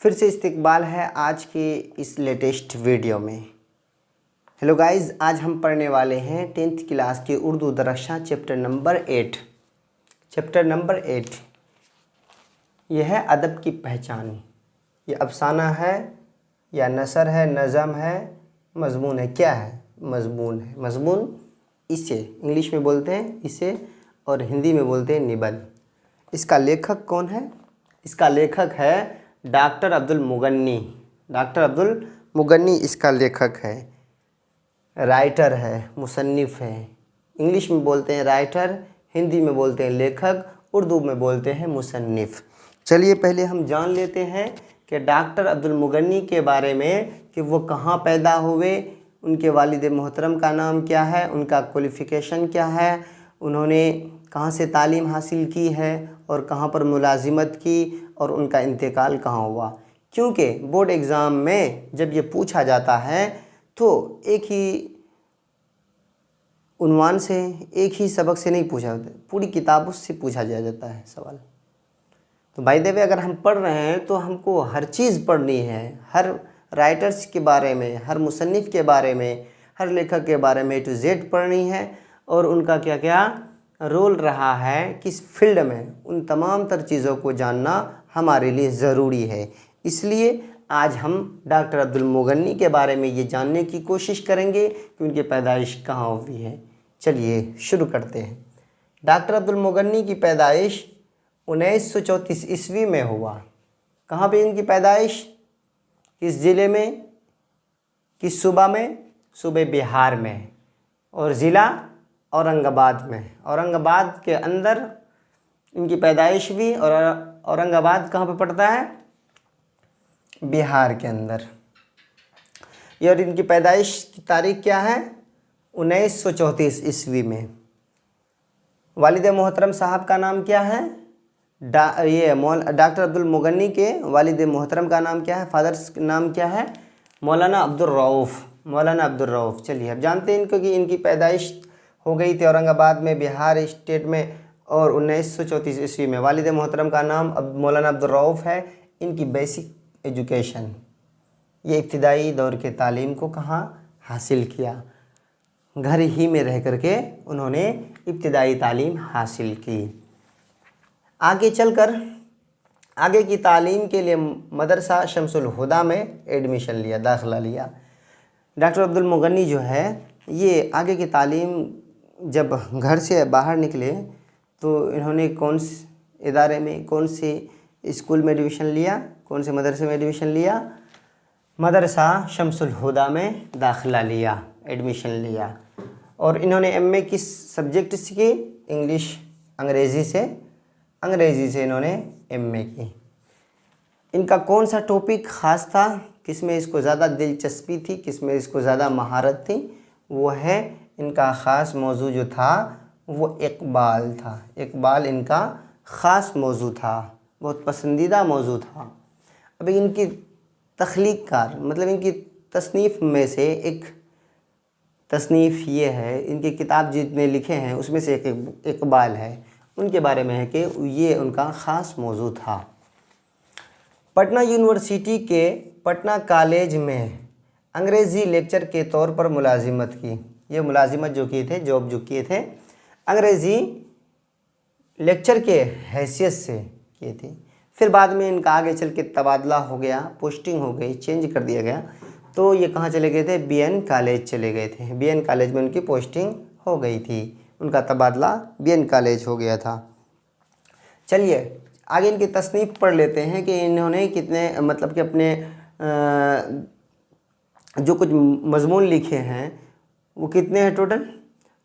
फिर से इस्तकबाल है आज के इस लेटेस्ट वीडियो में। हेलो गाइस, आज हम पढ़ने वाले हैं 10th क्लास के उर्दू दरक्षा चैप्टर नंबर 8। चैप्टर नंबर 8 यह है अदब की पहचान। ये अफसाना है या नसर है, नज़म है, मज़मून है? क्या है? मज़मून है। मज़मून इसे इंग्लिश में बोलते हैं इसे, और हिंदी में बोलते हैं निबंध। इसका लेखक कौन है? इसका लेखक है डॉक्टर अब्दुल मुगन्नी। डॉक्टर अब्दुल मुगन्नी इसका लेखक है, राइटर है, मुसन्निफ़ है। इंग्लिश में बोलते हैं राइटर, हिंदी में बोलते हैं लेखक, उर्दू में बोलते हैं मुसन्निफ़। चलिए पहले हम जान लेते हैं कि डॉक्टर अब्दुल मुगन्नी के बारे में कि वो कहाँ पैदा हुए, उनके वालिद मोहतरम का नाम क्या है, उनका क्वालिफ़िकेशन क्या है, उन्होंने कहाँ से तालीम हासिल की है और कहाँ पर मुलाजिमत की, और उनका इंतकाल कहाँ हुआ। क्योंकि बोर्ड एग्ज़ाम में जब ये पूछा जाता है तो एक ही उन्वान से, एक ही सबक से नहीं पूछा जाता, पूरी किताबों से पूछा जाता है सवाल। तो भाई देवे अगर हम पढ़ रहे हैं तो हमको हर चीज़ पढ़नी है, हर राइटर्स के बारे में, हर मुसन्निफ़ के बारे में, हर लेखक के बारे में A to Z पढ़नी है, और उनका क्या क्या रोल रहा है किस फील्ड में, उन तमाम तर चीज़ों को जानना हमारे लिए ज़रूरी है। इसलिए आज हम डॉक्टर अब्दुल मुगन्नी के बारे में ये जानने की कोशिश करेंगे कि उनकी पैदाइश कहाँ हुई है। चलिए शुरू करते हैं। डॉक्टर अब्दुल मुगन्नी की पैदाइश 1934 ईस्वी में हुआ। कहाँ पे इनकी पैदाइश? किस ज़िले में, किस सूबा में? सूबे बिहार में, और ज़िला औरंगाबाद में। औरंगाबाद के अंदर इनकी पैदाइश हुई, और औरंगाबाद कहाँ पे पड़ता है? बिहार के अंदर। और इनकी पैदाइश की तारीख क्या है? 1934 ईस्वी में। वालिद मोहतरम साहब का नाम क्या है? डॉक्टर अब्दुल मुगन्नी के वालिद मोहतरम का नाम क्या है? फादर्स नाम क्या है? मौलाना अब्दुल रऊफ़। मौलाना अब्दुल रऊफ़। चलिए अब जानते हैं इनको कि इनकी पैदाइश हो गई थी औरंगाबाद में, बिहार स्टेट में, और 1934 ईस्वी में। वालिद मोहतरम का नाम मौलाना अब्दुल रऊफ़ है। इनकी बेसिक एजुकेशन, ये इब्तिदाई दौर के तालीम को कहाँ हासिल किया? घर ही में रह करके उन्होंने इब्तिदाई तालीम हासिल की। आगे चलकर आगे की तालीम के लिए मदरसा शमसुल हुदा में एडमिशन लिया, दाखिला लिया। डॉक्टर अब्दुल मुगन्नी जो है ये आगे की तालीम जब घर से बाहर निकले तो इन्होंने कौन से इदारे में, कौन से स्कूल में एडमिशन लिया, कौन से मदरसे में एडमिशन लिया? मदरसा शमसुल हुदा में दाखिला लिया, एडमिशन लिया। और इन्होंने एमए किस सब्जेक्ट से की? इंग्लिश, अंग्रेज़ी से इन्होंने एमए की। इनका कौन सा टॉपिक ख़ास था, किसमें इसको ज़्यादा दिलचस्पी थी, किसमें इसको ज़्यादा महारत थी? वो है इनका ख़ास मौजू जो था वो इकबाल था। इकबाल इनका ख़ास मौजू था, बहुत पसंदीदा मौजू था। अभी इनकी तख्लीक़कार मतलब इनकी तसनीफ़ में से एक तसनीफ़ ये है, इनकी किताब जितने लिखे हैं उसमें से एक इकबाल है। उनके बारे में है कि ये उनका ख़ास मौजू था। पटना यूनिवर्सिटी के पटना कॉलेज में अंग्रेज़ी लेक्चर के तौर पर मुलाजिमत की। ये मुलाजिमत जो किए थे, जॉब जो किए थे, अंग्रेज़ी लेक्चर के हैसियत से किए थे। फिर बाद में इनका आगे चल के तबादला हो गया, पोस्टिंग हो गई, चेंज कर दिया गया। तो ये कहाँ चले गए थे? बीएन कॉलेज चले गए थे। बीएन कॉलेज में उनकी पोस्टिंग हो गई थी, उनका तबादला बीएन कॉलेज हो गया था। चलिए आगे इनकी तसनीफ़ पढ़ लेते हैं कि इन्होंने कितने मतलब कि अपने जो कुछ मज़मून लिखे हैं वो कितने हैं टोटल,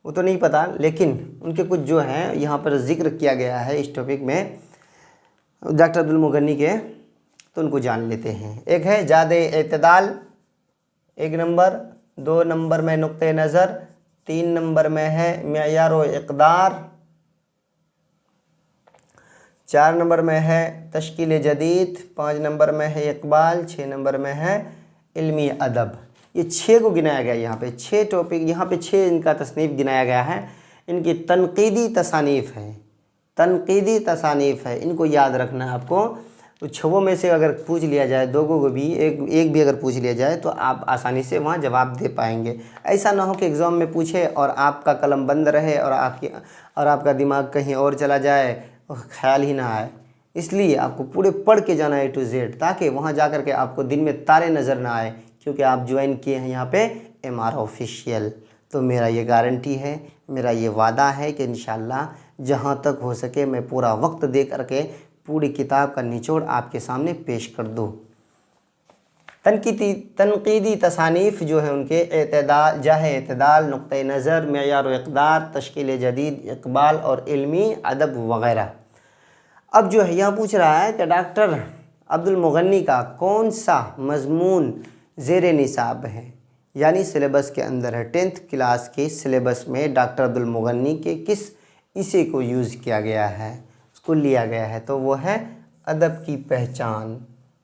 वो तो नहीं पता, लेकिन उनके कुछ जो हैं यहाँ पर ज़िक्र किया गया है इस टॉपिक में डॉक्टर अब्दुल मुगन्नी के, तो उनको जान लेते हैं। एक है जादे एतदाल, 1 नंबर। 2 नंबर में नुक्ते नज़र। 3 नंबर में है मेयार व इक़दार। 4 नंबर में है तश्कील जदीद। 5 नंबर में है इकबाल। 6 नंबर में है इल्मी अदब। ये 6 को गिनाया गया यहाँ पे, 6 टॉपिक यहाँ पे 6 इनका तसनीफ़ गिनाया गया है। इनकी तनक़ीदी तसानीफ़ है, तनक़ीदी तसानीफ़ है, इनको याद रखना है आपको। तो 6 में से अगर पूछ लिया जाए, 2 को भी, एक भी अगर पूछ लिया जाए तो आप आसानी से वहाँ जवाब दे पाएंगे। ऐसा ना हो कि एग्ज़ाम में पूछे और आपका कलम बंद रहे और आपका दिमाग कहीं और चला जाए और ख्याल ही ना आए। इसलिए आपको पूरे पढ़ के जाना है A to Z, ताकि वहाँ जा कर के आपको दिन में तारे नज़र ना आए, क्योंकि आप ज्वाइन किए हैं यहाँ पे MR ऑफिशियल। तो मेरा ये गारंटी है, मेरा ये वादा है कि इंशाल्लाह जहाँ तक हो सके मैं पूरा वक्त दे करके पूरी किताब का निचोड़ आपके सामने पेश कर दूँ। तनकीदी तसानीफ़ जो है उनके एतदाल, जाह एतदाल, नुक्ते नज़र, मेयार व इक़दार, तश्कील जदीद, इक़बाल और इल्मी अदब वग़ैरह। अब जो है यहाँ पूछ रहा है कि डॉक्टर अब्दुल मुग़न्नी का कौन सा मज़मून ज़ेर निसाब है, यानी सिलेबस के अंदर है। 10th क्लास के सिलेबस में डॉक्टर अब्दुल मुग़न्नी के किस इसे को यूज़ किया गया है, उसको लिया गया है, तो वो है अदब की पहचान।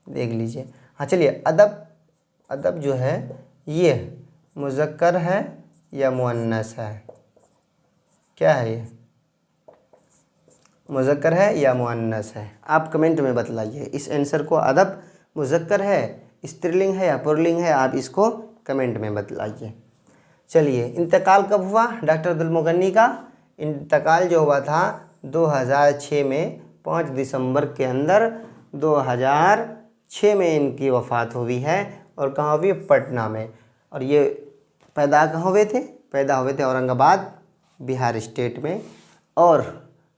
देख लीजिए। हाँ चलिए, अदब जो है ये मुज़क्कर है या मुअन्नस है, क्या है ये, मुज़क्कर है या मुअन्नस है? आप कमेंट में बतलाइए इस आंसर को। अदब मुज़क्कर है, स्त्रीलिंग है या पुल्लिंग है, आप इसको कमेंट में बतलाइए। चलिए, इंतकाल कब हुआ डॉक्टर अब्दुल मुग़न्नी का? इंतकाल जो हुआ था 2006 में, 5 दिसंबर के अंदर 2006 में इनकी वफ़ात हुई है। और कहाँ हुई? पटना में। और ये पैदा कहाँ हुए थे? पैदा हुए थे औरंगाबाद, बिहार स्टेट में। और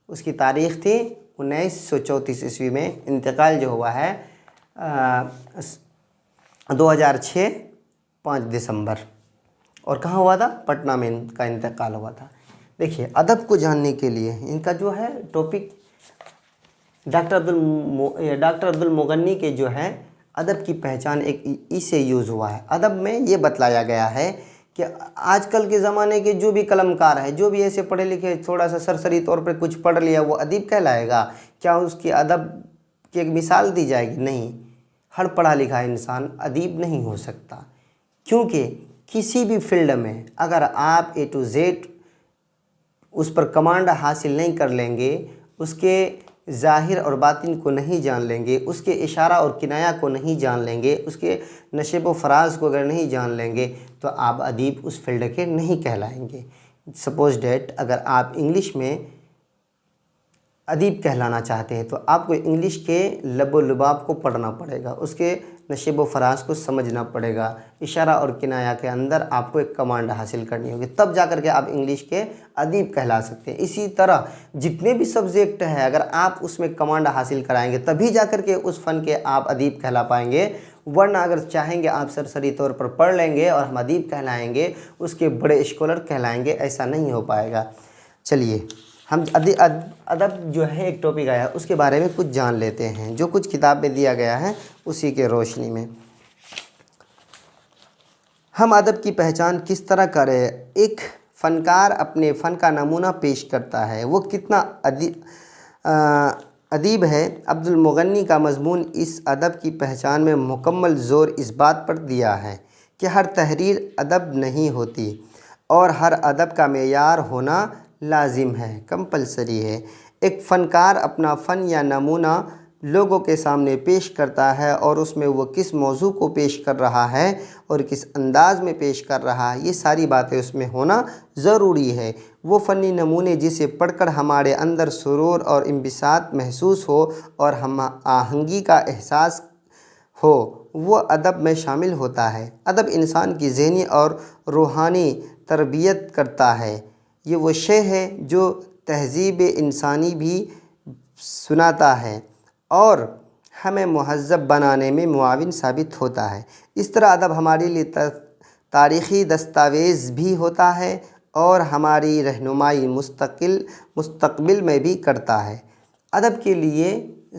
उसकी तारीख़ थी 1934 ईस्वी में। इंतकाल जो हुआ है 2006 5 दिसंबर। और कहाँ हुआ था? पटना में इनका इंतकाल हुआ था। देखिए, अदब को जानने के लिए इनका जो है टॉपिक डॉक्टर अब्दुल मुग़न्नी के जो है अदब की पहचान एक इसे यूज़ हुआ है। अदब में ये बतलाया गया है कि आजकल के ज़माने के जो भी कलमकार है, जो भी ऐसे पढ़े लिखे, थोड़ा सा सरसरी तौर पर कुछ पढ़ लिया, वो अदीब कहलाएगा क्या? उसकी अदब की एक मिसाल दी जाएगी? नहीं, हर पढ़ा लिखा इंसान अदीब नहीं हो सकता, क्योंकि किसी भी फील्ड में अगर आप A to Z उस पर कमांड हासिल नहीं कर लेंगे, उसके ज़ाहिर और बातिन को नहीं जान लेंगे, उसके इशारा और किनाया को नहीं जान लेंगे, उसके नशेब व फराज को अगर नहीं जान लेंगे, तो आप अदीब उस फील्ड के नहीं कहलाएंगे। सपोज डैट अगर आप इंग्लिश में अदीब कहलाना चाहते हैं तो आपको इंग्लिश के लब व लुबाब को पढ़ना पड़ेगा, उसके नशेब व फराज को समझना पड़ेगा, इशारा और किनाया के अंदर आपको एक कमांड हासिल करनी होगी, तब जा कर के आप इंग्लिश के अदीब कहला सकते हैं। इसी तरह जितने भी सब्जेक्ट हैं, अगर आप उसमें कमांड हासिल कराएंगे तभी जा कर के उस फ़न के आप अदीब कहला पाएंगे। वरना अगर चाहेंगे आप सरसरी तौर पर पढ़ लेंगे और हम अदीब कहलाएंगे, उसके बड़े स्कॉलर कहलाएंगे, ऐसा नहीं हो पाएगा। चलिए, हम अदब जो है एक टॉपिक आया, उसके बारे में कुछ जान लेते हैं, जो कुछ किताब में दिया गया है उसी के रोशनी में। हम अदब की पहचान किस तरह करें? एक फ़नकार अपने फ़न का नमूना पेश करता है, वो कितना अदीब है। अब्दुल मुग़न्नी का मज़मून इस अदब की पहचान में मुकम्मल ज़ोर इस बात पर दिया है कि हर तहरीर अदब नहीं होती और हर अदब का मेयार होना लाजिम है, कंपलसरी है। एक फ़नकार अपना फ़न या नमूना लोगों के सामने पेश करता है और उसमें वो किस मौजू को पेश कर रहा है और किस अंदाज में पेश कर रहा है, ये सारी बातें उसमें होना ज़रूरी है। वो फ़नी नमूने जिसे पढ़कर हमारे अंदर सुरूर और इंबिसात महसूस हो और हम आहंगी का एहसास हो, वो अदब में शामिल होता है। अदब इंसान की ज़हनी और रूहानी तरबियत करता है। ये वो शे है जो तहज़ीब इंसानी भी सुनाता है और हमें मुहज़्ज़ब बनाने में मुआविन साबित होता है। इस तरह अदब हमारे लिए तारीख़ी दस्तावेज़ भी होता है और हमारी रहनुमाई मुस्तक़बिल में भी करता है। अदब के लिए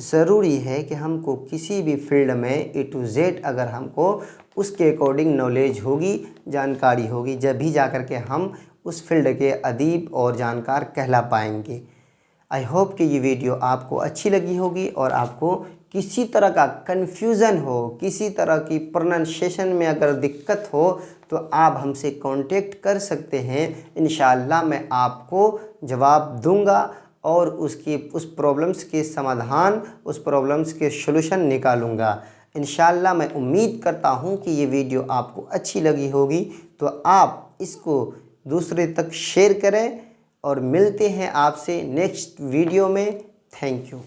ज़रूरी है कि हमको किसी भी फील्ड में A to Z अगर हमको उसके अकॉर्डिंग नॉलेज होगी, जानकारी होगी, जब भी जा कर के हम उस फील्ड के अदीब और जानकार कहला पाएंगे। आई होप कि ये वीडियो आपको अच्छी लगी होगी और आपको किसी तरह का कन्फ्यूज़न हो, किसी तरह की प्रोनाउंसिएशन में अगर दिक्कत हो तो आप हमसे कांटेक्ट कर सकते हैं। इंशाअल्लाह मैं आपको जवाब दूंगा और उस प्रॉब्लम्स के समाधान, उस प्रॉब्लम्स के सॉल्यूशन निकालूंगा। इंशाल्लाह मैं उम्मीद करता हूँ कि ये वीडियो आपको अच्छी लगी होगी, तो आप इसको दूसरे तक शेयर करें और मिलते हैं आपसे नेक्स्ट वीडियो में। Thank you.